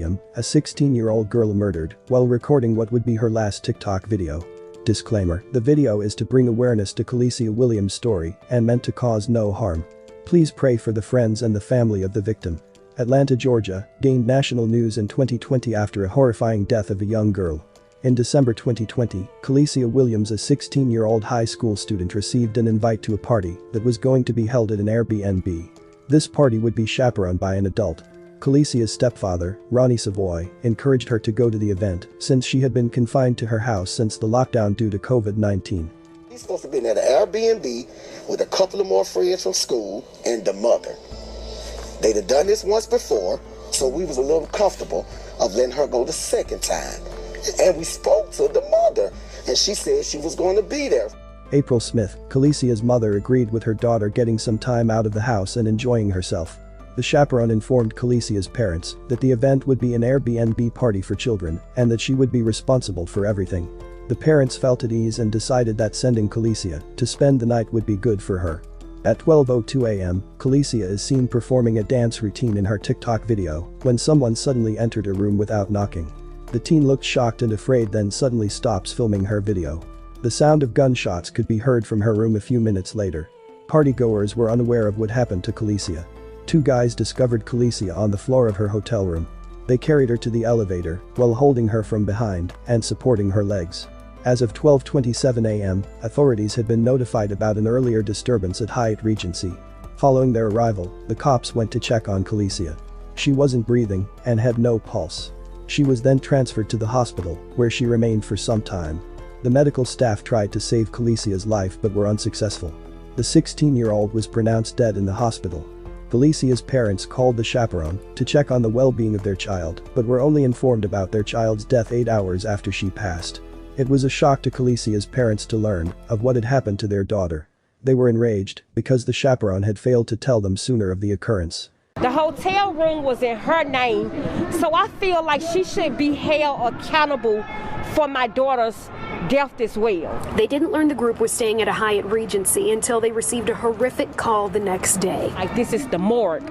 A 16-year-old girl murdered while recording what would be her last TikTok video. Disclaimer: the video is to bring awareness to Khaleesi Williams' story and meant to cause no harm. Please pray for the friends and the family of the victim. Atlanta, Georgia, gained national news in 2020 after a horrifying death of a young girl. In December 2020, Khaleesi Williams, a 16-year-old high school student, received an invite to a party that was going to be held at an Airbnb. This party would be chaperoned by an adult. Khaleesi's stepfather, Ronnie Savoy, encouraged her to go to the event since she had been confined to her house since the lockdown due to COVID-19. He's supposed to be at an Airbnb with a couple of more friends from school and the mother. They'd have done this once before, so we was a little comfortable of letting her go the second time. And we spoke to the mother, and she said she was going to be there. April Smith, Khaleesi's mother, agreed with her daughter getting some time out of the house and enjoying herself. The chaperone informed Khaleesi's parents that the event would be an Airbnb party for children and that she would be responsible for everything. The parents felt at ease and decided that sending Khaleesi to spend the night would be good for her. At 12:02 a.m., Khaleesi is seen performing a dance routine in her TikTok video when someone suddenly entered her room without knocking. The teen looked shocked and afraid, then suddenly stops filming her video. The sound of gunshots could be heard from her room a few minutes later. Partygoers were unaware of what happened to Khaleesi. Two guys discovered Khaleesi on the floor of her hotel room. They carried her to the elevator while holding her from behind and supporting her legs. As of 12:27 a.m., authorities had been notified about an earlier disturbance at Hyatt Regency. Following their arrival, the cops went to check on Khaleesi. She wasn't breathing and had no pulse. She was then transferred to the hospital, where she remained for some time. The medical staff tried to save Khaleesi's life but were unsuccessful. The 16-year-old was pronounced dead in the hospital. Khaleesi's parents called the chaperone to check on the well-being of their child but were only informed about their child's death 8 hours after she passed. It was a shock to Khaleesi's parents to learn of what had happened to their daughter. They were enraged because the chaperone had failed to tell them sooner of the occurrence. The hotel room was in her name, so I feel like she should be held accountable for my daughter's death as well. They didn't learn the group was staying at a Hyatt Regency until they received a horrific call the next day. Like, this is the morgue.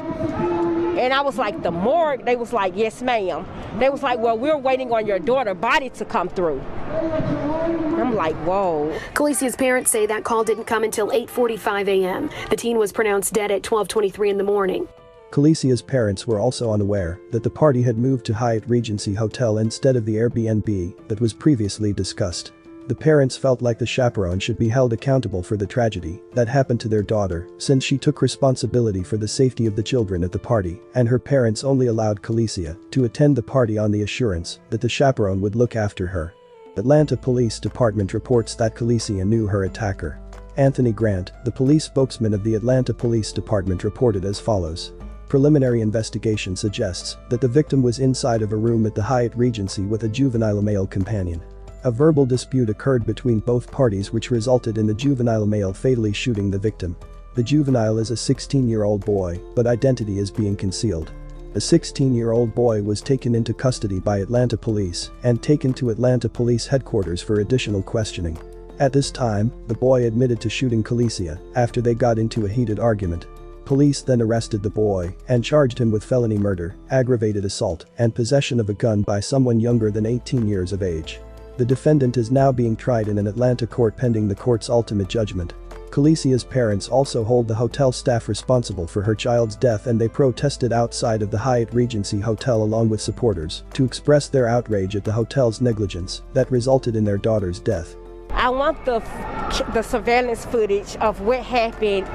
And I was like, the morgue? They was like, yes, ma'am. They was like, well, we're waiting on your daughter's body to come through. I'm like, whoa. Khaleesi's parents say that call didn't come until 8:45 a.m. The teen was pronounced dead at 12:23 in the morning. Khaleesi's parents were also unaware that the party had moved to Hyatt Regency Hotel instead of the Airbnb that was previously discussed. The parents felt like the chaperone should be held accountable for the tragedy that happened to their daughter since she took responsibility for the safety of the children at the party, and her parents only allowed Khaleesi to attend the party on the assurance that the chaperone would look after her. Atlanta Police Department reports that Khaleesi knew her attacker. Anthony Grant, the police spokesman of the Atlanta Police Department, reported as follows. Preliminary investigation suggests that the victim was inside of a room at the Hyatt Regency with a juvenile male companion. A verbal dispute occurred between both parties which resulted in the juvenile male fatally shooting the victim. The juvenile is a 16-year-old boy, but identity is being concealed. A 16-year-old boy was taken into custody by Atlanta police and taken to Atlanta Police Headquarters for additional questioning. At this time, the boy admitted to shooting Khaleesi after they got into a heated argument. Police then arrested the boy and charged him with felony murder, aggravated assault, and possession of a gun by someone younger than 18 years of age. The defendant is now being tried in an Atlanta court pending the court's ultimate judgment. Khaleesi's parents also hold the hotel staff responsible for her child's death, and they protested outside of the Hyatt Regency Hotel along with supporters to express their outrage at the hotel's negligence that resulted in their daughter's death. I want the surveillance footage of what happened.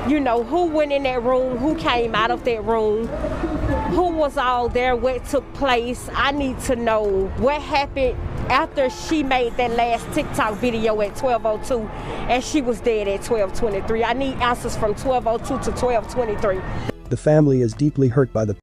You know, who went in that room, who came out of that room, who was all there, what took place. I need to know what happened after she made that last TikTok video at 12:02 and she was dead at 12:23. I need answers from 12:02 to 12:23. The family is deeply hurt by the